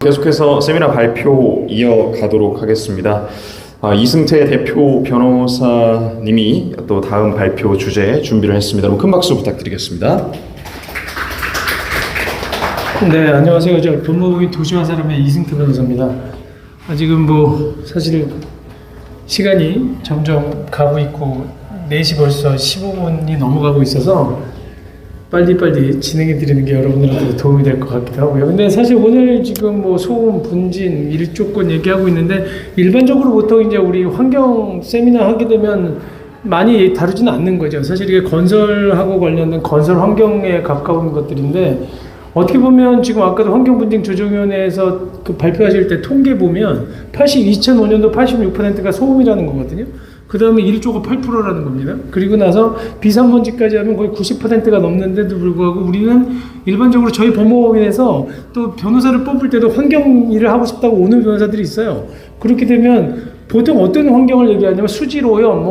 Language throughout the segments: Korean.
계속해서 세미나 발표 이어가도록 하겠습니다. 이승태 대표 변호사님이 또 다음 발표 주제 준비를 했습니다. 그럼 큰 박수 부탁드리겠습니다. 네, 안녕하세요. 저 법무법인 도시화 사람의 이승태 변호사입니다. 지금 사실 시간이 점점 가고 있고 4시 벌써 15분이 넘어가고 있어서 빨리빨리 진행해 드리는 게 여러분들한테 도움이 될 것 같기도 하고요. 근데 사실 오늘 지금 소음, 분진, 일조권 얘기하고 있는데 일반적으로 보통 이제 우리 환경 세미나 하게 되면 많이 다루지는 않는 거죠. 사실 이게 건설하고 관련된 건설 환경에 가까운 것들인데 어떻게 보면 지금 아까도 환경분쟁조정위원회에서 발표하실 때 통계 보면 2005년도 86%가 소음이라는 거거든요. 그 다음에 1조가 8%라는 겁니다. 그리고 나서 비산먼지까지 하면 거의 90%가 넘는데도 불구하고 우리는 일반적으로 저희 법무법인에서 또 변호사를 뽑을 때도 환경 일을 하고 싶다고 오는 변호사들이 있어요. 그렇게 되면 보통 어떤 환경을 얘기하냐면 수질 오염,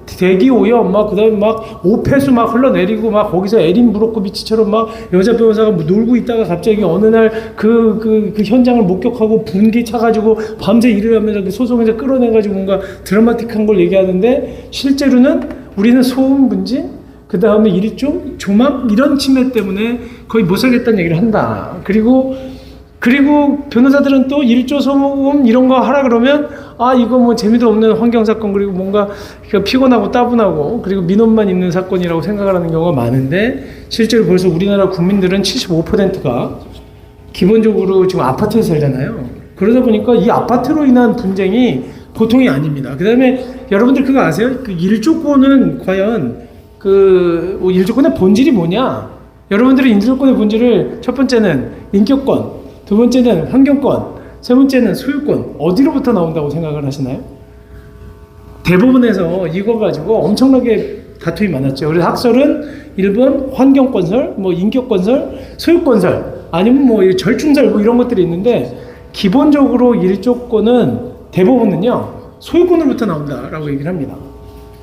대기 오염, 그다음에 오폐수 흘러내리고 거기서 에린 브로코비치처럼 여자 변호사가 놀고 있다가 갑자기 어느 날 그 현장을 목격하고 분기 차가지고 밤새 일을 하면서 그 소송에서 끌어내가지고 뭔가 드라마틱한 걸 얘기하는데 실제로는 우리는 소음 분진, 그 다음에 일종 조망 이런 침해 때문에 거의 못 살겠다는 얘기를 한다. 그리고 변호사들은 또 일조 소음 이런 거 하라 그러면 이거 재미도 없는 환경사건, 그리고 뭔가 피곤하고 따분하고 그리고 민원만 있는 사건이라고 생각을 하는 경우가 많은데 실제로 벌써 우리나라 국민들은 75%가 기본적으로 지금 아파트에 살잖아요. 그러다 보니까 이 아파트로 인한 분쟁이 보통이 아닙니다. 그 다음에 여러분들 그거 아세요? 일조권은 과연 일조권의 본질이 뭐냐? 여러분들이 일조권의 본질을 첫 번째는 인격권, 두 번째는 환경권, 세 번째는 소유권 어디로부터 나온다고 생각을 하시나요? 대법원에서 이거 가지고 엄청나게 다툼이 많았죠. 그래서 학설은 1번 환경건설, 인격건설, 소유건설 아니면 절충설 이런 것들이 있는데 기본적으로 일조권은 대법원은요 소유권으로부터 나온다라고 얘기를 합니다.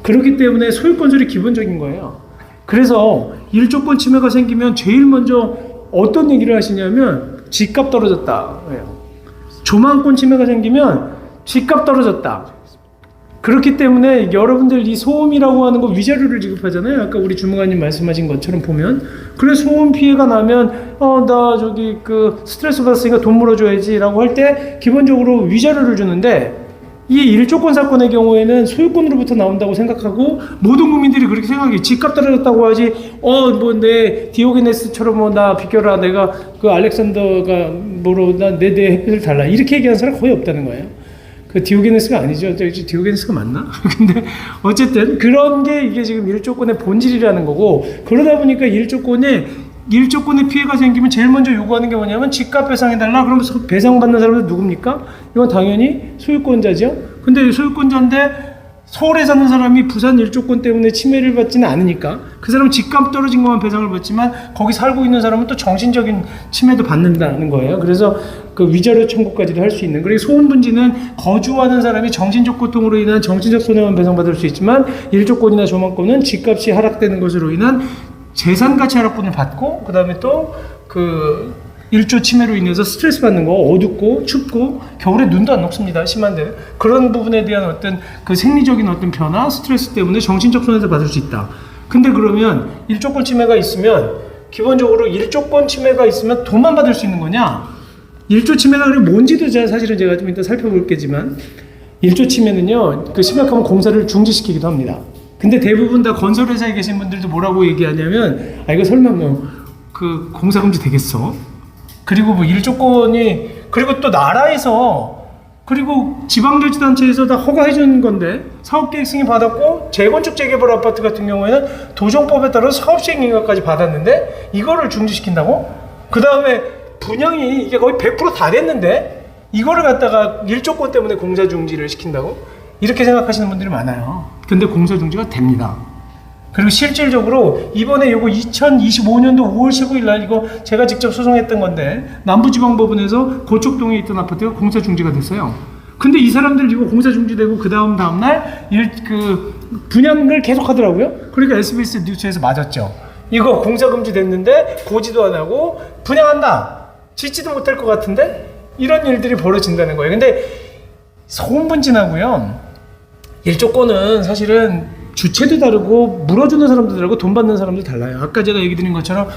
그렇기 때문에 소유건설이 기본적인 거예요. 그래서 일조권 침해가 생기면 제일 먼저 어떤 얘기를 하시냐면 집값 떨어졌다. 조망권 침해가 생기면 집값 떨어졌다. 그렇기 때문에 여러분들 이 소음이라고 하는 거 위자료를 지급하잖아요. 아까 우리 주무관님 말씀하신 것처럼 보면 그래 소음 피해가 나면 나 스트레스 받았으니까 돈 물어줘야지 라고 할 때 기본적으로 위자료를 주는데 이 일조권 사건의 경우에는 소유권으로부터 나온다고 생각하고 모든 국민들이 그렇게 생각해. 집값 떨어졌다고 하지 내 디오게네스처럼 나 비켜라, 내가 알렉산더가 내 햇빛을 달라 이렇게 얘기하는 사람 거의 없다는 거예요. 디오게네스가 아니죠. 디오게네스가 맞나? 근데 어쨌든 그런 게 이게 지금 일조권의 본질이라는 거고, 그러다 보니까 일조권의 피해가 생기면 제일 먼저 요구하는 게 뭐냐면 집값 배상해달라. 그러면 배상받는 사람은 누굽니까? 이건 당연히 소유권자죠. 근데 소유권자인데 서울에 사는 사람이 부산 일조권 때문에 침해를 받지는 않으니까 그 사람은 집값 떨어진 것만 배상을 받지만 거기 살고 있는 사람은 또 정신적인 침해도 받는다는 거예요. 그래서 위자료 청구까지도 할 수 있는. 그리고 소음 분지는 거주하는 사람이 정신적 고통으로 인한 정신적 손해만 배상받을 수 있지만 일조권이나 조망권은 집값이 하락되는 것으로 인한 재산 가치 하락분을 받고, 그 다음에 또 일조 침해로 인해서 스트레스 받는 거, 어둡고 춥고 겨울에 눈도 안 녹습니다. 심한데 그런 부분에 대한 어떤 생리적인 어떤 변화, 스트레스 때문에 정신적 손해를 받을 수 있다. 근데 그러면 일조권 침해가 있으면 기본적으로 일조권 침해가 있으면 돈만 받을 수 있는 거냐? 일조 침해가 뭔지도 사실은 제가 좀 이따 살펴볼 게지만 일조 침해는요 심각하면 공사를 중지시키기도 합니다. 근데 대부분 다 건설회사에 계신 분들도 뭐라고 얘기하냐면 이거 설마 공사금지 되겠어? 그리고 일조권이, 그리고 또 나라에서, 그리고 지방자치단체에서 다 허가해주는 건데 사업계획 승인 받았고 재건축 재개발 아파트 같은 경우에는 도정법에 따라 사업시행인가까지 받았는데 이거를 중지시킨다고? 그 다음에 분양이 이게 거의 100% 다 됐는데 이거를 갖다가 일조권 때문에 공사 중지를 시킨다고? 이렇게 생각하시는 분들이 많아요. 근데 공사 중지가 됩니다. 그리고 실질적으로 이번에 이거 2025년도 5월 15일 날 이거 제가 직접 소송했던 건데 남부지방법원에서 고척동에 있던 아파트가 공사 중지가 됐어요. 근데 이 사람들 이거 공사 중지되고 그 다음 날 분양을 계속 하더라고요. 그러니까 SBS 뉴스에서 맞았죠. 이거 공사 금지 됐는데 고지도 안 하고 분양한다. 짓지도 못할 것 같은데 이런 일들이 벌어진다는 거예요. 근데 소음분진하고요, 일조권은 사실은 주체도 다르고 물어주는 사람도 다르고 돈 받는 사람도 달라요. 아까 제가 얘기 드린 것처럼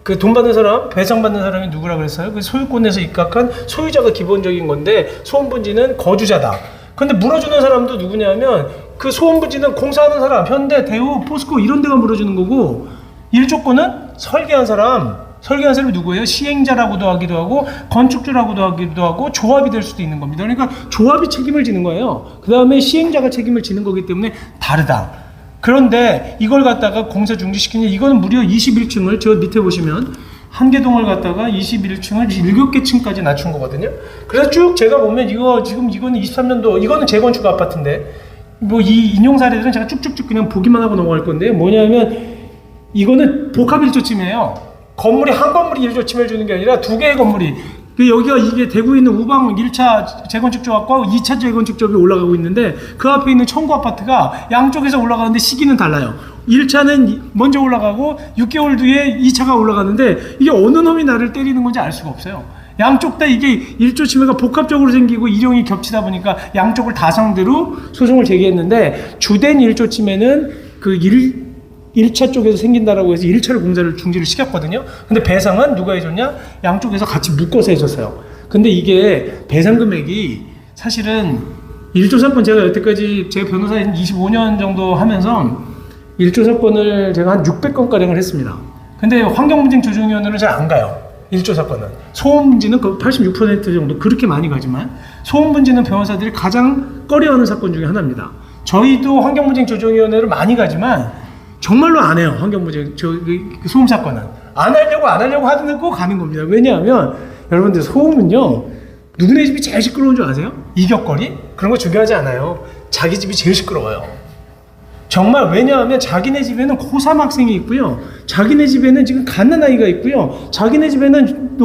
그 돈 받는 사람, 배상받는 사람이 누구라 그랬어요? 그 소유권에서 입각한 소유자가 기본적인 건데 소음분진은 거주자다. 근데 물어주는 사람도 누구냐면 그 소음분진은 공사하는 사람, 현대, 대우, 포스코 이런 데가 물어주는 거고, 일조권은 설계한 사람이 누구예요? 시행자라고도 하기도 하고 건축주라고도 하기도 하고 조합이 될 수도 있는 겁니다. 그러니까 조합이 책임을 지는 거예요. 그 다음에 시행자가 책임을 지는 거기 때문에 다르다. 그런데 이걸 갖다가 공사 중지시키냐, 이거는 무려 21층을 저 밑에 보시면 한계동을 갖다가 21층을 7개 층까지 낮춘 거거든요. 그래서 쭉 제가 보면 이거는 23년도, 이거는 재건축 아파트인데 뭐 이 인용 사례들은 제가 쭉쭉쭉 그냥 보기만 하고 넘어갈 건데요. 뭐냐면 이거는 복합 일조침이에요. 건물이 한 건물이 일조침을 주는 게 아니라 두 개의 건물이, 여기가 이게 대구에 있는 우방 1차 재건축 조합과 2차 재건축 조합이 올라가고 있는데 그 앞에 있는 청구 아파트가 양쪽에서 올라가는데 시기는 달라요. 1차는 먼저 올라가고 6개월 뒤에 2차가 올라가는데 이게 어느 놈이 나를 때리는 건지 알 수가 없어요. 양쪽 다 이게 일조 침해가 복합적으로 생기고 일용이 겹치다 보니까 양쪽을 다 상대로 소송을 제기했는데, 주된 일조 침해는 그 1차 쪽에서 생긴다라고 해서 1차를 공사를 중지를 시켰거든요. 근데 배상은 누가 해줬냐? 양쪽에서 같이 묶어서 해줬어요. 근데 이게 배상 금액이 사실은 일조 사건, 제가 여태까지 제가 변호사인 25년 정도 하면서 일조 사건을 제가 한 600건가량을 했습니다. 근데 환경분쟁 조정위원회는 잘 안 가요. 일조 사건은. 소음분진은 86% 정도 그렇게 많이 가지만 소음분진은 변호사들이 가장 꺼려하는 사건 중에 하나입니다. 저희도 환경분쟁 조정위원회를 많이 가지만 정말로 안 해요. 환경분쟁 소음 사건은 안 하려고 하는 거 가는 겁니다. 왜냐하면 여러분들 소음은요, 누구네 집이 제일 시끄러운 줄 아세요? 이격거리? 그런 거 중요하지 않아요. 자기 집이 제일 시끄러워요. 정말. 왜냐하면 자기네 집에는 고3 학생이 있고요, 자기네 집에는 지금 갓난아이가 있고요, 자기네 집에는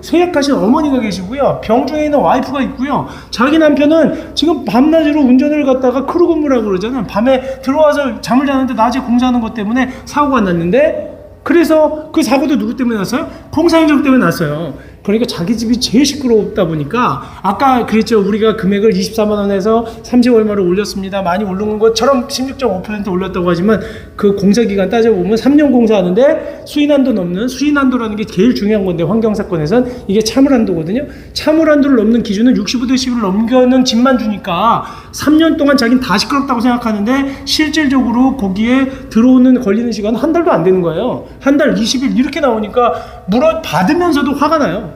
쇠약하신 어머니가 계시고요, 병중에 있는 와이프가 있고요, 자기 남편은 지금 밤낮으로 운전을 갖다가 크루 근무라고 그러잖아요. 밤에 들어와서 잠을 자는데 낮에 공사하는 것 때문에 사고가 났는데, 그래서 그 사고도 누구 때문에 났어요? 공사 행정 때문에 났어요. 그러니까 자기 집이 제일 시끄럽다 보니까, 아까 그랬죠. 우리가 금액을 24만 원에서 30 얼마로 올렸습니다. 많이 오른 것처럼 16.5% 올렸다고 하지만 그 공사 기간 따져보면 3년 공사하는데 수인한도 넘는, 수인한도라는 게 제일 중요한 건데 환경사건에선 이게 차물한도거든요. 차물한도를 넘는 기준은 65대 10을 넘겨는 집만 주니까 3년 동안 자기는 다 시끄럽다고 생각하는데 실질적으로 거기에 들어오는 걸리는 시간은 한 달도 안 되는 거예요. 한 달 20일 이렇게 나오니까 받으면서도 화가 나요.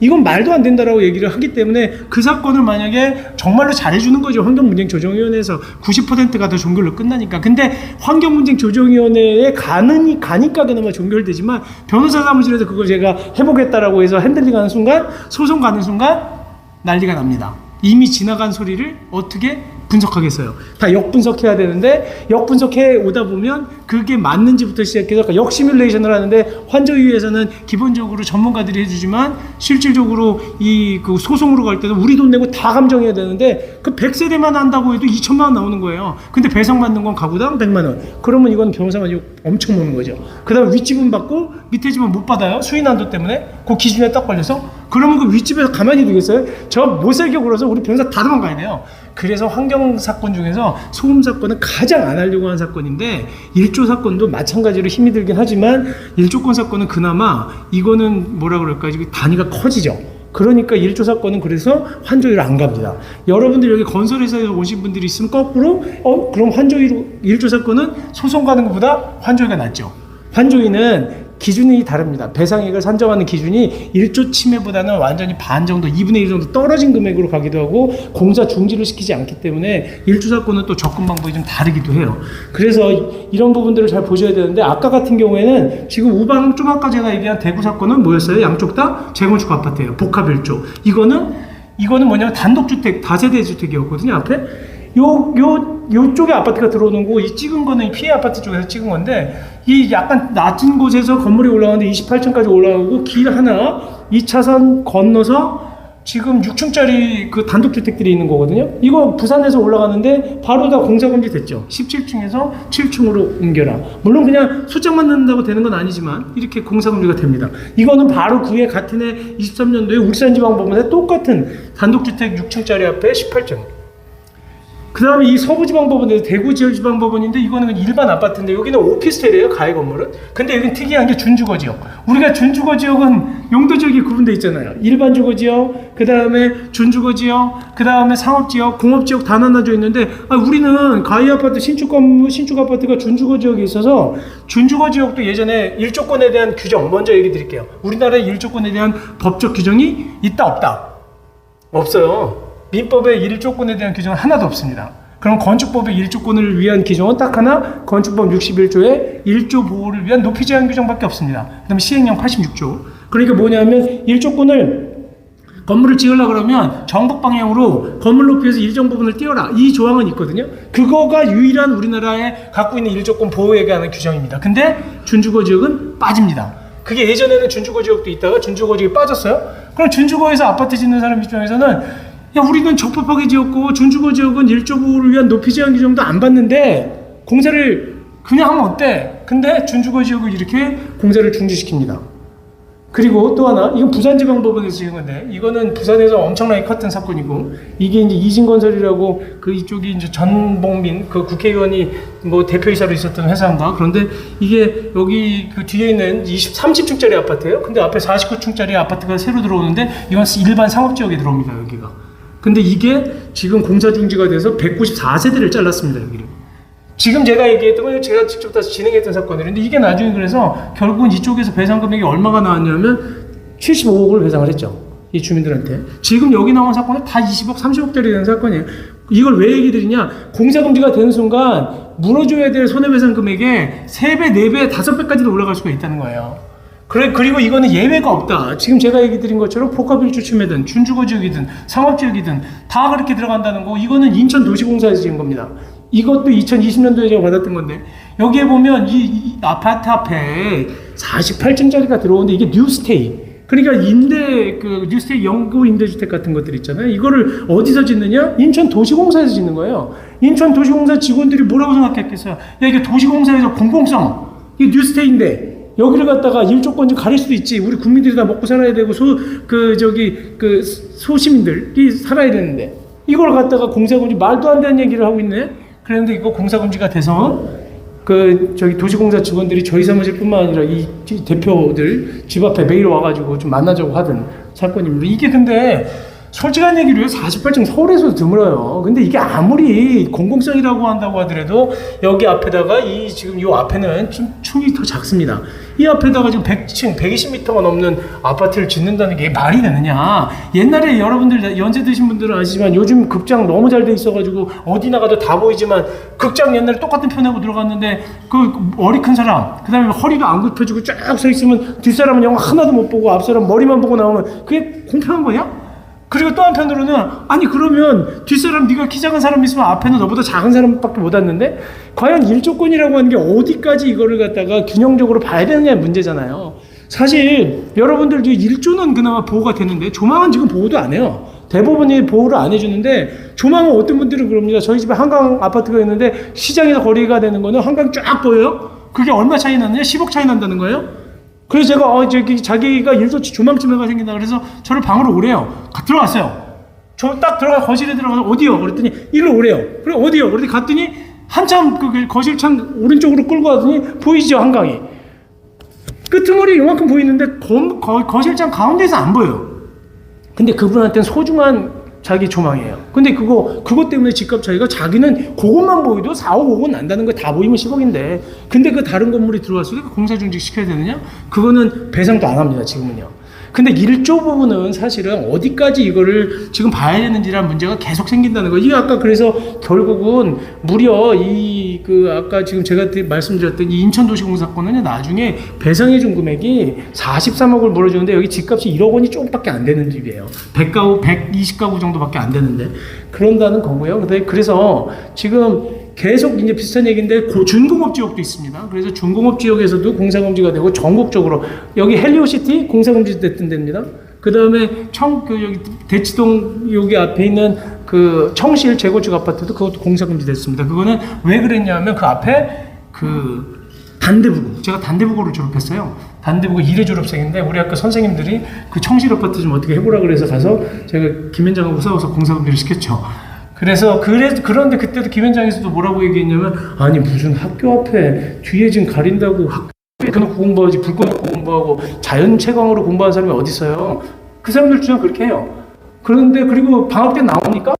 이건 말도 안 된다라고 얘기를 하기 때문에 그 사건을 만약에 정말로 잘해주는 거죠. 환경분쟁조정위원회에서 90%가 더 종결로 끝나니까. 근데 환경분쟁조정위원회에 가니까 그나마 종결되지만 변호사 사무실에서 그걸 제가 해보겠다라고 해서 핸들링하는 순간, 소송 가는 순간 난리가 납니다. 이미 지나간 소리를 어떻게 분석하겠어요. 다 역분석해야 되는데, 역분석해 오다 보면 그게 맞는지부터 시작해서 역시뮬레이션을 하는데, 환조위에서는 기본적으로 전문가들이 해주지만 실질적으로 그 소송으로 갈 때는 우리 돈 내고 다 감정해야 되는데, 그 100세대만 한다고 해도 2천만 원 나오는 거예요. 근데 배상받는 건 가구당 100만 원. 그러면 이건 변호사가 엄청 먹는 거죠. 그 다음에 윗집은 받고 밑에 집은 못 받아요. 수인한도 때문에. 그 기준에 딱 걸려서. 그러면 그 윗집에서 가만히 두겠어요? 저 못 살게 굴어서 우리 변호사 다 도망가야 돼요. 그래서 환경사건 중에서 소음사건은 가장 안 하려고 하는 사건인데, 일조 사건도 마찬가지로 힘이 들긴 하지만 일조권 사건은 그나마 이거는 뭐라 그럴까, 단위가 커지죠. 그러니까 일조 사건은 그래서 환조위로 안 갑니다. 여러분들 여기 건설회사에서 오신 분들이 있으면 거꾸로 그럼 환조위로, 일조 사건은 소송 가는 것보다 환조위가 낫죠. 환조위는 기준이 다릅니다. 배상액을 산정하는 기준이 일조 침해보다는 완전히 반 정도, 2분의 1 정도 떨어진 금액으로 가기도 하고 공사 중지를 시키지 않기 때문에 일조 사건은 또 접근 방법이 좀 다르기도 해요. 그래서 이런 부분들을 잘 보셔야 되는데, 아까 같은 경우에는 지금 우방 좀 아까 제가 얘기한 대구 사건은 뭐였어요? 양쪽 다 재건축 아파트예요. 복합 일조. 이거는 뭐냐면 단독주택, 다세대 주택이었거든요. 앞에 요쪽에 아파트가 들어오는 거고, 이 찍은 거는 피해 아파트 쪽에서 찍은 건데, 이 약간 낮은 곳에서 건물이 올라가는데 28층까지 올라가고 길 하나 2차선 건너서 지금 6층짜리 그 단독주택들이 있는 거거든요. 이거 부산에서 올라가는데 바로 다 공사금지 됐죠. 17층에서 7층으로 옮겨라. 물론 그냥 소장만 넣는다고 되는 건 아니지만 이렇게 공사금지가 됩니다. 이거는 바로 그해 같은 해 23년도에 울산지방법원에 똑같은 단독주택 6층짜리 앞에 18층. 그 다음에 이 서부지방법원에서 대구지방법원인데 이거는 일반 아파트인데 여기는 오피스텔이에요. 가해 건물은. 근데 여기는 특이한 게 준주거지역. 우리가 준주거지역은 용도지역이 구분되어 있잖아요. 일반 주거지역, 그 다음에 준주거지역, 그 다음에 상업지역, 공업지역 다 나눠져 있는데 우리는 가해 아파트 신축 아파트가 준주거지역에 있어서 준주거지역도 예전에 일조권에 대한 규정 먼저 얘기 드릴게요. 우리나라의 일조권에 대한 법적 규정이 있다 없다? 없어요. 민법의 일조권에 대한 규정은 하나도 없습니다. 그럼 건축법의 일조권을 위한 규정은 딱 하나, 건축법 61조의 일조 보호를 위한 높이 제한 규정밖에 없습니다. 그 다음에 시행령 86조. 그러니까 뭐냐면 일조권을 건물을 지으려고 그러면 정북 방향으로 건물 높이에서 일정 부분을 띄워라. 이 조항은 있거든요. 그거가 유일한 우리나라에 갖고 있는 일조권 보호에 관한 규정입니다. 근데 준주거 지역은 빠집니다. 그게 예전에는 준주거 지역도 있다가 준주거 지역이 빠졌어요. 그럼 준주거에서 아파트 짓는 사람 입장에서는 야, 우리는 적법하게 지었고 준주거 지역은 일조 보호를 위한 높이 제한 규정도 안 받는데 공사를 그냥 하면 어때? 근데 준주거 지역을 이렇게 공사를 중지시킵니다. 그리고 또 하나, 이건 부산지방법원에서 지은 건데 이거는 부산에서 엄청나게 컸던 사건이고 이게 이제 이진건설이라고 그 이쪽이 이제 전봉민 그 국회의원이 뭐 대표이사로 있었던 회사인가. 그런데 이게 여기 그 뒤에 있는 30층짜리 아파트예요. 근데 앞에 49층짜리 아파트가 새로 들어오는데 이건 일반 상업지역에 들어옵니다. 여기가. 근데 이게 지금 공사 중지가 돼서 194세대를 잘랐습니다. 여기를. 지금 제가 얘기했던 건 제가 직접 다시 진행했던 사건들인데 이게 나중에 그래서 결국은 이쪽에서 배상 금액이 얼마가 나왔냐면 75억을 배상을 했죠. 이 주민들한테. 지금 여기 나온 사건은 다 20억, 30억짜리 되는 사건이에요. 이걸 왜 얘기 드리냐? 공사 금지가 되는 순간 물어줘야 될 손해배상 금액에 3배, 4배, 5배까지도 올라갈 수가 있다는 거예요. 그리고 이거는 예외가 없다. 지금 제가 얘기 드린 것처럼 복합일주 침해든 준주거 지역이든 상업지역이든 다 그렇게 들어간다는 거. 이거는 인천도시공사에서 지은 겁니다. 이것도 2020년도에 제가 받았던 건데 여기에 보면 이 아파트 앞에 48층짜리가 들어오는데 이게 뉴스테이. 그러니까 뉴스테이 영구 임대주택 같은 것들 있잖아요. 이거를 어디서 짓느냐? 인천도시공사에서 짓는 거예요. 인천도시공사 직원들이 뭐라고 생각했겠어요? 야, 이게 도시공사에서 공공성, 이게 뉴스테이인데 여기를 갖다가 일조권 좀 가릴 수도 있지. 우리 국민들이 다 먹고 살아야 되고 소시민들이 살아야 되는데 이걸 갖다가 공사금지 말도 안 되는 얘기를 하고 있네. 그런데 이거 공사금지가 돼서 도시공사 직원들이 저희 사무실뿐만 아니라 이 대표들 집 앞에 매일 와가지고 좀 만나자고 하던 사건입니다. 이게 근데 솔직한 얘기로 48층 서울에서도 드물어요. 근데 이게 아무리 공공성이라고 한다고 하더라도 여기 앞에다가 지금 이 앞에는 좀 층이 더 작습니다. 이 앞에다가 지금 100층, 120m가 넘는 아파트를 짓는다는 게 말이 되느냐. 옛날에 여러분들 연세 드신 분들은 아시지만 요즘 극장 너무 잘 돼 있어가지고 어디 나가도 다 보이지만 극장 옛날에 똑같은 편하고 들어갔는데 그 머리 큰 사람, 그 다음에 허리도 안 굽혀지고 쫙 서 있으면 뒷사람은 영화 하나도 못 보고 앞사람 머리만 보고 나오면 그게 공평한 거냐? 그리고 또 한편으로는 아니 그러면 뒷사람 네가 키 작은 사람 있으면 앞에는 너보다 작은 사람밖에 못 왔는데 과연 일조권이라고 하는 게 어디까지 이거를 갖다가 균형적으로 봐야 되느냐의 문제잖아요. 사실 여러분들 일조는 그나마 보호가 되는데 조망은 지금 보호도 안 해요. 대부분이 보호를 안 해주는데 조망은 어떤 분들은 그럽니다. 저희 집에 한강 아파트가 있는데 시장에서 거리가 되는 거는 한강 쫙 보여요. 그게 얼마 차이 나느냐? 10억 차이 난다는 거예요. 그래서 제가 자기가 일조 조망침해가 생긴다 그래서 저를 방으로 오래요. 들어갔어요. 저 딱 들어가 거실에 들어가서 어디요? 그랬더니 일로 오래요. 그래 어디요? 그랬더니 갔더니 한참 그 거실 창 오른쪽으로 끌고 가더니 보이죠 한강이. 끄트머리 요만큼 보이는데 거실 창 가운데서 안 보여요. 근데 그분한테는 소중한 자기 조망이에요. 근데 그것 때문에 집값 차이가 자기는 그것만 보이도 4억 5억 난다는 거 다 보이면 10억인데 근데 그 다른 건물이 들어왔을 때 공사 중지 시켜야 되느냐? 그거는 배상도 안 합니다. 지금은요. 근데 일조 부분은 사실은 어디까지 이거를 지금 봐야 되는지라는 문제가 계속 생긴다는 거예요. 이게 아까 그래서 결국은 무려 아까 지금 제가 말씀드렸던 이 인천도시공사건은 나중에 배상해준 금액이 43억을 물어주는데 여기 집값이 1억 원이 조금밖에 안 되는 집이에요. 100가구, 120가구 정도밖에 안 되는데 그런다는 거고요. 그래서 지금 계속 이제 비슷한 얘기인데 준공업 지역도 있습니다. 그래서 준공업 지역에서도 공사금지가 되고 전국적으로 여기 헬리오시티 공사금지 됐던 데입니다. 그 다음에 여기 대치동 여기 앞에 있는 그 청실 재건축 아파트도 그것도 공사금지 됐습니다. 그거는 왜 그랬냐면 그 앞에 그 단대부고, 제가 단대부고를 졸업했어요. 단대부고 1회 졸업생인데 우리 학교 선생님들이 그 청실 아파트 좀 어떻게 해보라 그래서 가서 제가 김현장하고 싸워서 공사금지를 시켰죠. 그런데 그때도 김현장에서도 뭐라고 얘기했냐면, 아니 무슨 학교 앞에 뒤에 지금 가린다고 학교에 그놓고 공부하지, 불 꺼놓고 공부하고 자연 채광으로 공부하는 사람이 어디 있어요. 그 사람들 주장 그렇게 해요. 그런데 그리고 방학 때 나오니까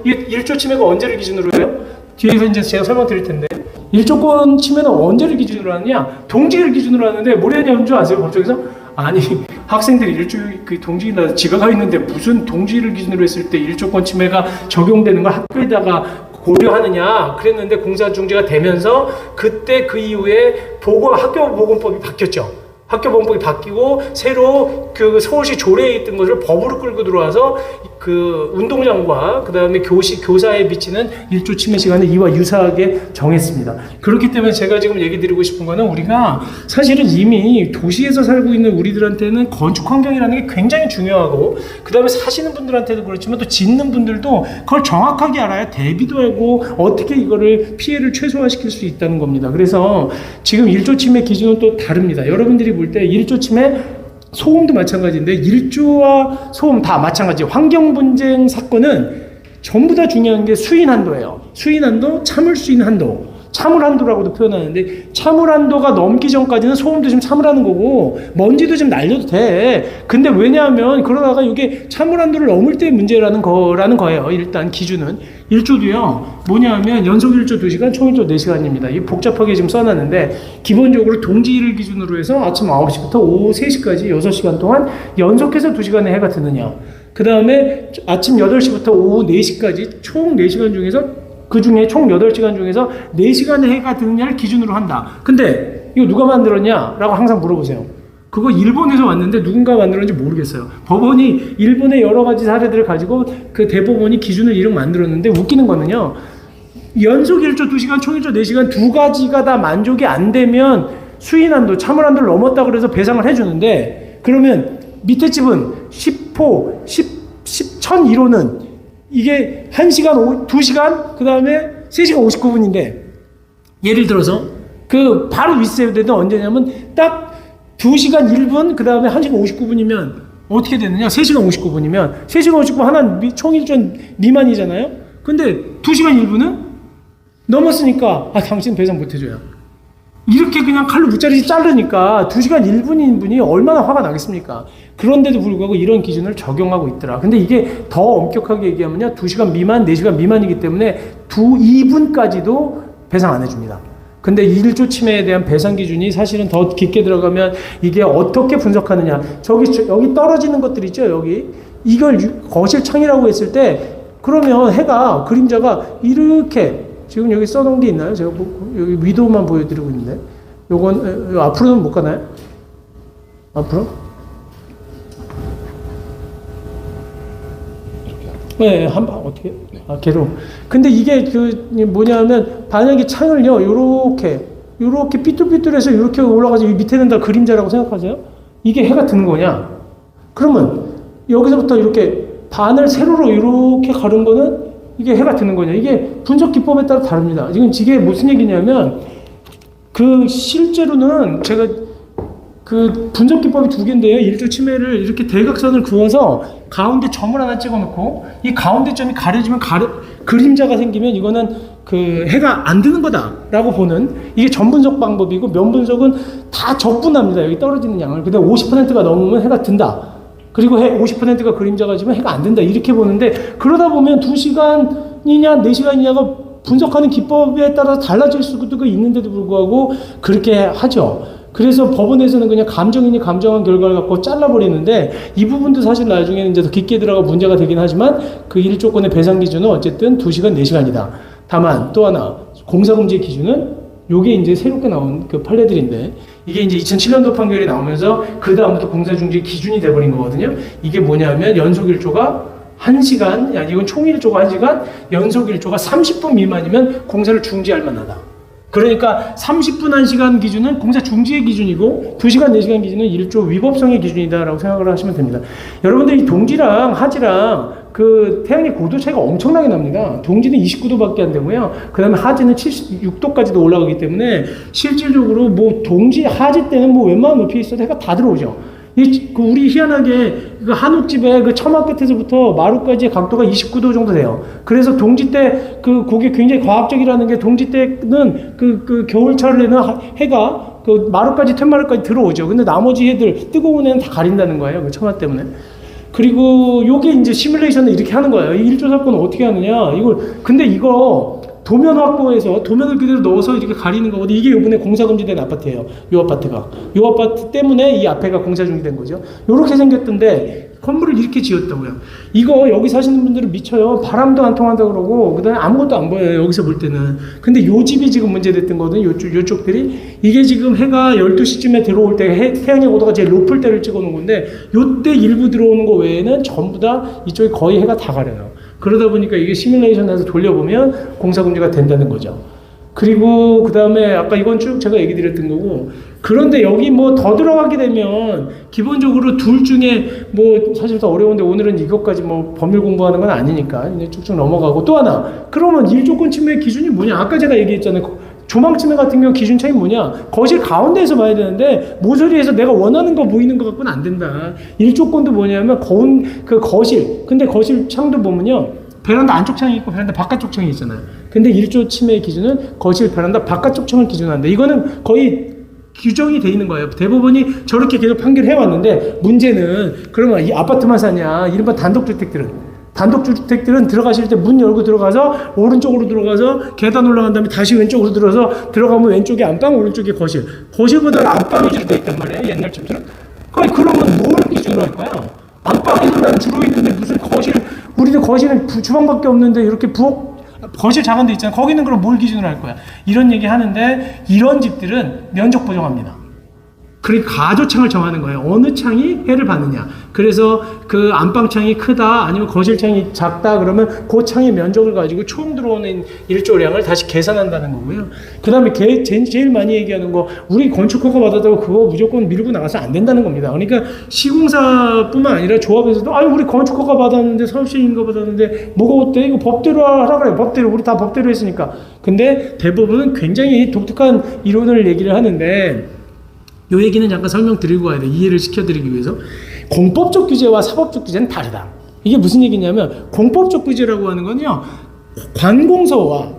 이게 1조 침해가 언제를 기준으로 해요? 뒤에서 이제 제가 설명 드릴 텐데, 1조권 침해는 언제를 기준으로 하느냐? 동지를 기준으로 하는데 뭘 했냐는 줄 아세요? 법정에서? 아니 학생들이 그 동지나 지가가 있는데 무슨 동지를 기준으로 했을 때 1조권 침해가 적용되는 걸 학교에다가 고려하느냐 그랬는데, 공사중지가 되면서 그때 그 이후에 학교보건법이 바뀌었죠. 학교보건법이 바뀌고 새로 그 서울시 조례에 있던 것을 법으로 끌고 들어와서 그 운동장과 그 다음에 교사에 비치는 1조 침해 시간을 이와 유사하게 정했습니다. 그렇기 때문에 제가 지금 얘기 드리고 싶은 거는, 우리가 사실은 이미 도시에서 살고 있는 우리들한테는 건축 환경이라는 게 굉장히 중요하고, 그 다음에 사시는 분들한테도 그렇지만 또 짓는 분들도 그걸 정확하게 알아야 대비도 하고 어떻게 이거를 피해를 최소화시킬 수 있다는 겁니다. 그래서 지금 1조 침해 기준은 또 다릅니다. 여러분들이 볼 때 1조 침해, 소음도 마찬가지인데 1조와 소음 다 마찬가지. 환경 분쟁 사건은 전부 다 중요한 게 수인 한도예요. 수인 한도, 참을 수 있는 한도. 참을 한도라고도 표현하는데, 참을 한도가 넘기 전까지는 소음도 좀 참으라는 거고 먼지도 좀 날려도 돼. 근데 왜냐하면 그러다가 이게 참을 한도를 넘을 때 문제라는 거예요. 일단 기준은 1조도요 뭐냐면 연속 1조 2시간, 총 1조 4시간입니다. 이게 복잡하게 지금 써놨는데, 기본적으로 동지를 기준으로 해서 아침 9시부터 오후 3시까지 6시간 동안 연속해서 2시간의 해가 드느냐, 그 다음에 아침 8시부터 오후 4시까지 총 4시간 중에서, 그 중에 총 8시간 중에서 4시간의 해가 드느냐를 기준으로 한다. 근데 이거 누가 만들었냐? 라고 항상 물어보세요. 그거 일본에서 왔는데 누군가 만들었는지 모르겠어요. 법원이 일본의 여러 가지 사례들을 가지고 그 대법원이 기준을 이렇게 만들었는데, 웃기는 거는요, 연속 1조 2시간, 총 1조 4시간 두 가지가 다 만족이 안 되면 수인한도, 참을한도를 넘었다 그래서 배상을 해주는데, 그러면 밑에 집은 10호, 1001호는 이게 1시간, 2시간, 그 다음에 3시간 59분인데, 예를 들어서 그 바로 윗세대는 언제냐면 딱 2시간 1분, 그 다음에 1시간 59분이면 어떻게 되느냐? 3시간 59분이면 3시간 59분 하나는 총일전 미만이잖아요. 근데 2시간 1분은 넘었으니까 당신 배상 못 해줘요. 이렇게 그냥 칼로 무자르지 자르니까 2시간 1분인 분이 얼마나 화가 나겠습니까? 그런데도 불구하고 이런 기준을 적용하고 있더라. 근데 이게 더 엄격하게 얘기하면요, 2시간 미만, 4시간 미만이기 때문에 2분까지도 배상 안 해줍니다. 근데 1조 침해에 대한 배상 기준이 사실은 더 깊게 들어가면 이게 어떻게 분석하느냐. 여기 떨어지는 것들 있죠, 여기. 이걸 거실 창이라고 했을 때, 그러면 해가, 그림자가 이렇게, 지금 여기 써놓은 게 있나요? 제가 여기 위도만 보여드리고 있는데, 요건 앞으로는 못 가나요? 앞으로? 네, 어떻게? 개로. 근데 이게 뭐냐면, 만약에 창을요, 요렇게 삐뚤삐뚤해서 요렇게 올라가서 밑에는 다 그림자라고 생각하세요? 이게 해가 드는 거냐? 그러면 여기서부터 이렇게 반을 세로로 이렇게 가른 거는 이게 해가 드는 거냐? 이게 분석 기법에 따라 다릅니다. 지금 이게 무슨 얘기냐면, 실제로는 제가 분석 기법이 2개인데요. 1조 침해를 이렇게 대각선을 그어서 가운데 점을 하나 찍어 놓고, 이 가운데 점이 가려지면 그림자가 생기면 이거는 해가 안 드는 거다라고 보는, 이게 점 분석 방법이고, 면 분석은 다 적분합니다. 여기 떨어지는 양을. 근데 50%가 넘으면 해가 든다. 그리고 50%가 그림자가 지면 해가 안 된다. 이렇게 보는데, 그러다 보면 2시간이냐 4시간이냐가 분석하는 기법에 따라 달라질 수도 있는데도 불구하고 그렇게 하죠. 그래서 법원에서는 그냥 감정인이 감정한 결과를 갖고 잘라버리는데, 이 부분도 사실 나중에는 이제 더 깊게 들어가 문제가 되긴 하지만, 그 1조권의 배상 기준은 어쨌든 2시간, 4시간이다. 다만 또 하나, 공사금지 기준은 요게 이제 새롭게 나온 그 판례들인데, 이게 이제 2007년도 판결이 나오면서 그 다음부터 공사중지 기준이 돼버린 거거든요. 이게 뭐냐면, 연속 1조가 1시간, 이건 총 1조가 1시간, 연속 1조가 30분 미만이면 공사를 중지할 만하다. 그러니까 30분 1시간 기준은 공사 중지의 기준이고 2시간 4시간 기준은 1조 위법성의 기준이다라고 생각을 하시면 됩니다. 여러분들 이 동지랑 하지랑 그 태양의 고도 차이가 엄청나게 납니다. 동지는 29도밖에 안 되고요. 그 다음에 하지는 76도까지도 올라가기 때문에 실질적으로 뭐 동지, 하지 때는 뭐 웬만한 높이에 있어도 해가 다 들어오죠. 우리 희한하게 그 한옥집의 그 처마 끝에서부터 마루까지의 각도가 29도 정도 돼요. 그래서 동지 때 그게 굉장히 과학적이라는 게 동지 때는 그 겨울철에는 해가 그 마루까지 툇마루까지 들어오죠. 근데 나머지 해들 뜨거운 애는 다 가린다는 거예요. 그 처마 때문에. 그리고 요게 이제 시뮬레이션을 이렇게 하는 거예요. 이 1조 사건은 어떻게 하느냐. 근데 이거 도면 확보해서 도면을 그대로 넣어서 이렇게 가리는 거거든요. 이게 이번에 공사 금지된 아파트예요. 요 아파트가. 요 아파트 때문에 이 앞에가 공사 중이 된 거죠. 요렇게 생겼던데 건물을 이렇게 지었다고요. 이거 여기 사시는 분들은 미쳐요. 바람도 안 통한다 그러고 그다음에 아무것도 안 보여요. 여기서 볼 때는. 근데 요 집이 지금 문제됐던 거거든요. 요쪽들이. 이게 지금 해가 12시쯤에 들어올 때 태양의 고도가 제일 높을 때를 찍어 놓은 건데 요때 일부 들어오는 거 외에는 전부 다 이쪽이 거의 해가 다 가려요. 그러다 보니까 이게 시뮬레이션에서 돌려보면 공사금지가 된다는 거죠. 그리고 그 다음에 아까 이건 쭉 제가 얘기 드렸던 거고, 그런데 여기 뭐 더 들어가게 되면 기본적으로 둘 중에 뭐 사실 더 어려운데 오늘은 이것까지 뭐 법률 공부하는 건 아니니까 이제 쭉쭉 넘어가고, 또 하나 그러면 1조건 침해 기준이 뭐냐. 아까 제가 얘기했잖아요. 조망 침해 같은 경우 기준 차이 뭐냐. 거실 가운데에서 봐야 되는데 모서리에서 내가 원하는 거 보이는 것 갖고는 안 된다. 1조건도 뭐냐면 거실. 근데 거실 창도 보면요. 베란다 안쪽 창이 있고 베란다 바깥쪽 창이 있잖아요. 근데 1조 침해의 기준은 거실 베란다 바깥쪽 창을 기준한다. 이거는 거의 규정이 돼 있는 거예요. 대법원이 저렇게 계속 판결해 왔는데, 문제는 그러면 이 아파트만 사냐. 이른바 단독주택들은 들어가실 때 문 열고 들어가서 오른쪽으로 들어가서 계단 올라간 다음에 다시 왼쪽으로 들어가면 왼쪽에 안방, 오른쪽에 거실. 거실보다는 안방이 주로 돼 있단 말이에요. 옛날처럼. 그러면 뭘 기준으로 할 거야? 안방에서 난 주로 있는데 무슨 거실, 우리도 거실은 주방밖에 없는데 이렇게 거실 작은 데 있잖아. 거기는 그럼 뭘 기준으로 할 거야? 이런 얘기 하는데, 이런 집들은 면적 보정합니다. 그러니까 가조창을 정하는 거예요. 어느 창이 해를 받느냐. 그래서 그 안방창이 크다 아니면 거실창이 작다 그러면 그 창의 면적을 가지고 총 들어오는 일조량을 다시 계산한다는 거고요. 그 다음에 제일 많이 얘기하는 거, 우리 건축허가 받았다고 그거 무조건 밀고 나가서 안 된다는 겁니다. 그러니까 시공사뿐만 아니라 조합에서도 우리 건축허가 받았는데 서울시인가 받았는데 뭐가 어때? 이거 법대로 하라 그래요. 법대로. 우리 다 법대로 했으니까. 근데 대부분은 굉장히 독특한 이론을 얘기를 하는데, 요 얘기는 잠깐 설명드리고 가야 돼. 이해를 시켜드리기 위해서. 공법적 규제와 사법적 규제는 다르다. 이게 무슨 얘기냐면, 공법적 규제라고 하는 건요, 관청과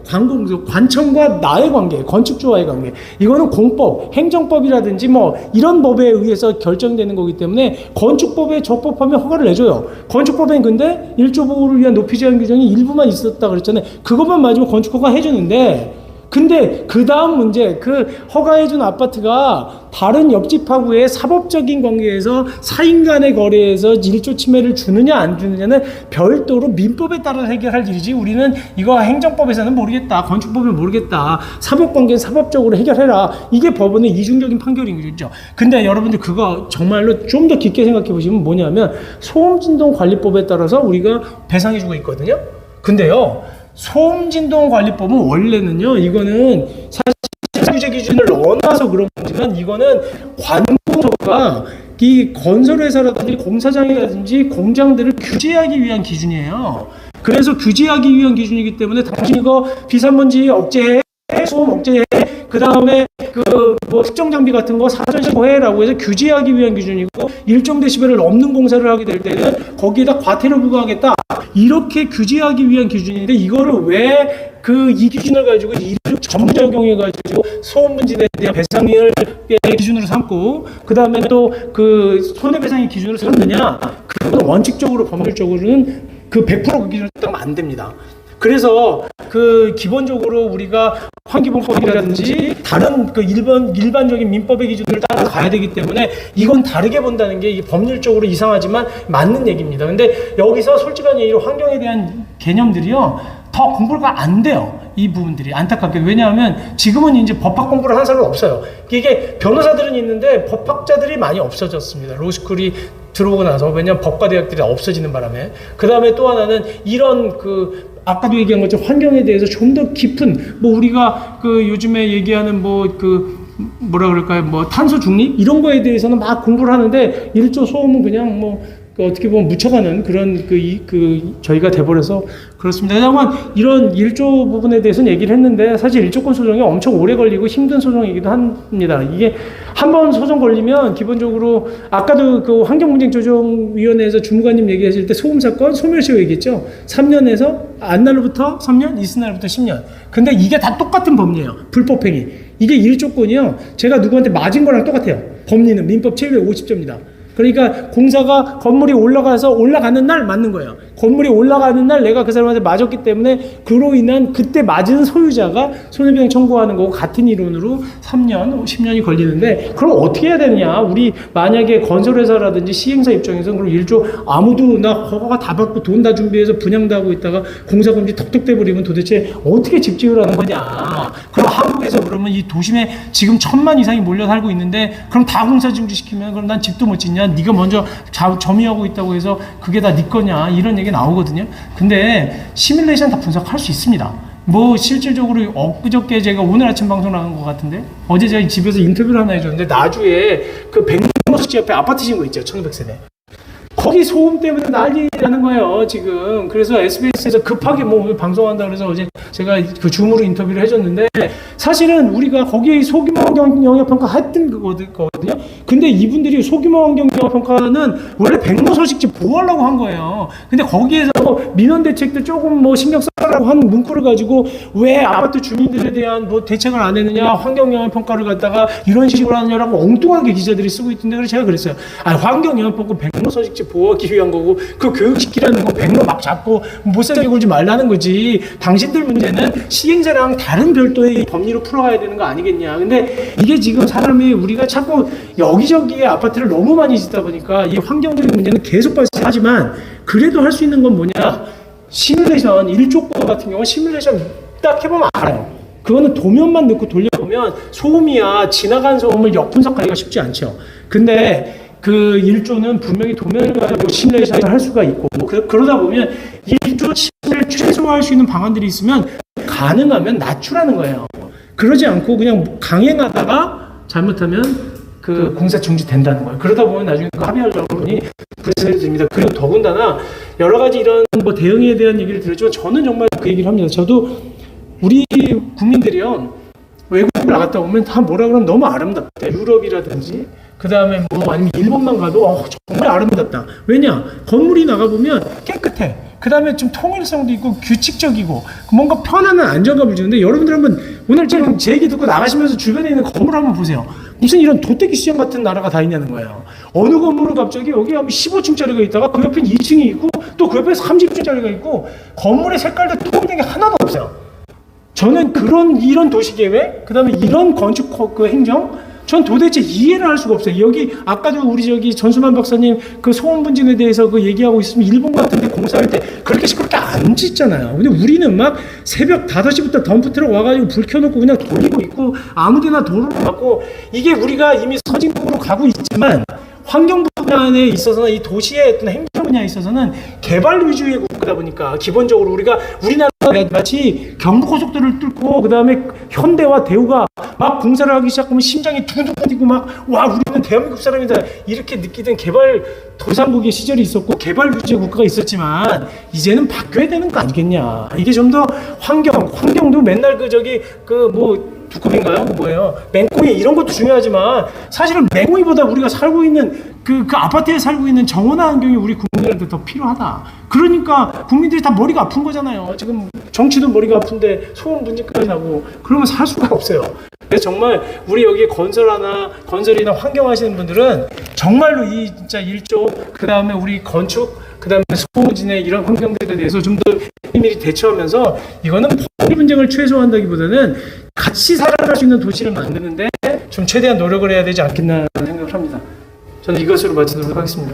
나의 관계, 건축주와의 관계. 이거는 공법, 행정법이라든지 뭐 이런 법에 의해서 결정되는 거기 때문에 건축법에 적법하면 허가를 내줘요. 건축법엔 근데 1조 보호를 위한 높이 제한 규정이 일부만 있었다 그랬잖아요. 그것만 맞으면 건축허가 해주는데, 근데 그 다음 문제, 그 허가해준 아파트가 다른 옆집하고의 사법적인 관계에서 사인 간의 거래에서 1조 침해를 주느냐 안 주느냐는 별도로 민법에 따라 해결할 일이지, 우리는 이거 행정법에서는 모르겠다, 건축법은 모르겠다, 사법관계는 사법적으로 해결해라. 이게 법원의 이중적인 판결인 거죠. 근데 여러분들 그거 정말로 좀 더 깊게 생각해 보시면 뭐냐면, 소음진동관리법에 따라서 우리가 배상해주고 있거든요. 근데요, 소음진동관리법은 원래는요, 이거는 사실 규제 기준을 넣어놔서 그런 거지만, 이거는 관공서가 이 건설회사라든지 공사장이라든지 공장들을 규제하기 위한 기준이에요. 그래서 규제하기 위한 기준이기 때문에 당신 이거 비산먼지 억제해, 소음 억제해, 그 다음에 뭐 특정 장비 같은 거 사전 신고해라고 해서 규제하기 위한 기준이고, 일정 데시벨을 넘는 공사를 하게 될 때는 거기에다 과태료 부과하겠다, 이렇게 규제하기 위한 기준인데, 이거를 왜 이 기준을 가지고 전부 적용해가지고 소음 문제에 대한 배상을 기준으로 삼고, 그 다음에 또 손해배상의 기준으로 삼느냐? 그건 원칙적으로 법률적으로는 100% 기준으로 따르면 안 됩니다. 그래서 기본적으로 우리가 환기본법이라든지 다른 일반적인 민법의 기준을 따라서 가야 되기 때문에, 이건 다르게 본다는 게 이게 법률적으로 이상하지만 맞는 얘기입니다. 근데 여기서 솔직한 얘기로 환경에 대한 개념들이요, 더 공부가 안 돼요. 이 부분들이 안타깝게도. 왜냐하면 지금은 이제 법학 공부를 하는 사람은 없어요. 이게 변호사들은 있는데 법학자들이 많이 없어졌습니다. 로스쿨이 들어오고 나서. 왜냐하면 법과대학들이 없어지는 바람에. 그 다음에 또 하나는 이런 아까도 얘기한 것처럼 환경에 대해서 좀 더 깊은 뭐 우리가 그 요즘에 얘기하는 뭐 그 뭐라 그럴까요? 뭐 탄소 중립 이런 거에 대해서는 막 공부를 하는데 1조 소음은 그냥 뭐 그 어떻게 보면 묻혀가는 그런 그 저희가 돼버려서 그렇습니다. 다만 이런 1조 부분에 대해서는 얘기를 했는데 사실 1조권 소송이 엄청 오래 걸리고 힘든 소송이기도 합니다. 이게 한 번 소송 걸리면 기본적으로 아까도 그 환경분쟁조정위원회에서 주무관님 얘기하실 때 소음 사건 소멸시효 얘기했죠. 3년에서 안날로부터 3년, 이스날로부터 10년. 근데 이게 다 똑같은 법리예요. 불법행위. 이게 1조권이요. 제가 누구한테 맞은 거랑 똑같아요. 법리는 민법 750조입니다. 그러니까 공사가 건물이 올라가는 날 맞는 거예요. 건물이 올라가는 날 내가 그 사람한테 맞았기 때문에 그로 인한 그때 맞은 소유자가 손해배상 청구하는 거고 같은 이론으로 3년, 10년이 걸리는데 그럼 어떻게 해야 되느냐? 우리 만약에 건설회사라든지 시행사 입장에서는 그럼 1조 아무도 나 허가 다 받고 돈 다 준비해서 분양도 하고 있다가 공사금지 턱턱대 버리면 도대체 어떻게 집지을 하는 거냐? 그럼 한국에서 그러면 이 도심에 지금 1000만 이상이 몰려 살고 있는데 그럼 다 공사 중지시키면 그럼 난 집도 못 짓냐? 네가 먼저 점유하고 있다고 해서 그게 다 네 거냐 이런 얘기 나오거든요. 근데 시뮬레이션 다 분석할 수 있습니다. 뭐 실질적으로 엊그저께 제가 오늘 아침 방송 나간 것 같은데 어제 저희 집에서 인터뷰를 하나 해줬는데 나주에 그 백로식 옆에 아파트 신고 있죠. 1200세대. 거기 소음 때문에 난리라는 거예요, 지금. 그래서 SBS에서 급하게 뭐 방송한다 그래서 어제 제가 그 줌으로 인터뷰를 해줬는데 사실은 우리가 거기 소규모 환경 영향 평가 했던 거거든요. 근데 이분들이 소규모 환경 영향 평가는 원래 백로 서식지 보호하려고 한 거예요. 근데 거기에서 민원 대책도 조금 뭐 신경 써라고 하는 문구를 가지고 왜 아파트 주민들에 대한 뭐 대책을 안 했느냐, 환경 영향 평가를 갖다가 이런 식으로 하느냐라고 엉뚱하게 기자들이 쓰고 있던데 그래서 제가 그랬어요. 아, 환경 영향 평가 백로 서식지 보호하기 위한 거고 그 교육시키라는 건 백로 막 잡고 못 살게 굴지 말라는 거지. 당신들 문제는 시행자랑 다른 별도의 법리로 풀어가야 되는 거 아니겠냐. 근데 이게 지금 사람이 우리가 자꾸 여기저기에 아파트를 너무 많이 짓다 보니까 이 환경적인 문제는 계속 발생하지만 그래도 할 수 있는 건 뭐냐. 시뮬레이션 1조권 같은 경우는 시뮬레이션 딱 해보면 알아요. 그거는 도면만 넣고 돌려보면 소음이야 지나간 소음을 역분석하기가 쉽지 않죠. 근데 그 1조는 분명히 도면을 가지고 시뮬레이션을 할 수가 있고 뭐 그러다 보면 1조 침해를 최소화할 수 있는 방안들이 있으면 가능하면 낮추라는 거예요. 그러지 않고 그냥 강행하다가 잘못하면 그 공사 중지된다는 거예요. 그러다 보면 나중에 그 합의하려고 하니 불세를 듭니다. 그리고 더군다나 여러 가지 이런 뭐 대응에 대한 얘기를 들었지만 저는 정말 그 얘기를 합니다. 저도 우리 국민들이요 외국을 나갔다 오면 다 뭐라 그러면 너무 아름답대. 유럽이라든지 그 다음에 뭐 아니면 일본만 가도 정말 아름답다. 왜냐? 건물이 나가보면 깨끗해. 그 다음에 좀 통일성도 있고 규칙적이고 뭔가 편안한 안정감을 주는데 여러분들 한번 오늘 지금 제 얘기 듣고 나가시면서 주변에 있는 건물 한번 보세요. 무슨 이런 도떼기 시장 같은 나라가 다 있냐는 거예요. 어느 건물은 갑자기 여기 15층짜리가 있다가 그 옆에 2층이 있고 또 그 옆에 30층짜리가 있고 건물의 색깔도 통일된 게 하나도 없어요. 저는 이런 도시계획, 그 다음에 이런 건축 그 행정, 전 도대체 이해를 할 수가 없어요. 여기 아까도 우리 저기 전수만 박사님 그 소음 분진에 대해서 그 얘기하고 있으면 일본 같은데 공사할 때 그렇게 시끄럽게 안 짓잖아요. 근데 우리는 막 새벽 5시부터 덤프트럭 와가지고 불 켜놓고 그냥 돌리고 있고 아무데나 도로를 막고 이게 우리가 이미 선진국으로 가고 있지만 환경 분야에 있어서는 이 도시의 어떤 행정 분야에 있어서는 개발 위주의 국가다 보니까 기본적으로 우리나라가 마치 경부고속도로를 뚫고 그 다음에 현대와 대우가 막 공사를 하기 시작하면 심장이 두근두근 뛰고 막 와 우리는 대한민국 사람이다 이렇게 느끼던 개발 도상국의 시절이 있었고 개발 위주의 국가가 있었지만 이제는 바뀌어야 되는 거 아니겠냐. 이게 좀 더 환경도 맨날 두꺼비인가요? 뭐예요? 맹꽁이 이런 것도 중요하지만 사실은 맹꽁이보다 우리가 살고 있는 그 아파트에 살고 있는 정원화 환경이 우리 국민들한테 더 필요하다. 그러니까 국민들이 다 머리가 아픈 거잖아요. 지금 정치도 머리가 아픈데 소음 분진까지 나고 그러면 살 수가 없어요. 그래서 정말 우리 여기 건설이나 환경 하시는 분들은 정말로 이 진짜 1조 그 다음에 우리 건축 그 다음에 소음 분진의 이런 환경들에 대해서 좀 더 미리 대처하면서 이거는 법리 분쟁을 최소화한다기보다는 같이 살아갈 수 있는 도시를 만드는데 좀 최대한 노력을 해야 되지 않겠나 생각을 합니다. 저는 이것으로 마치도록 하겠습니다.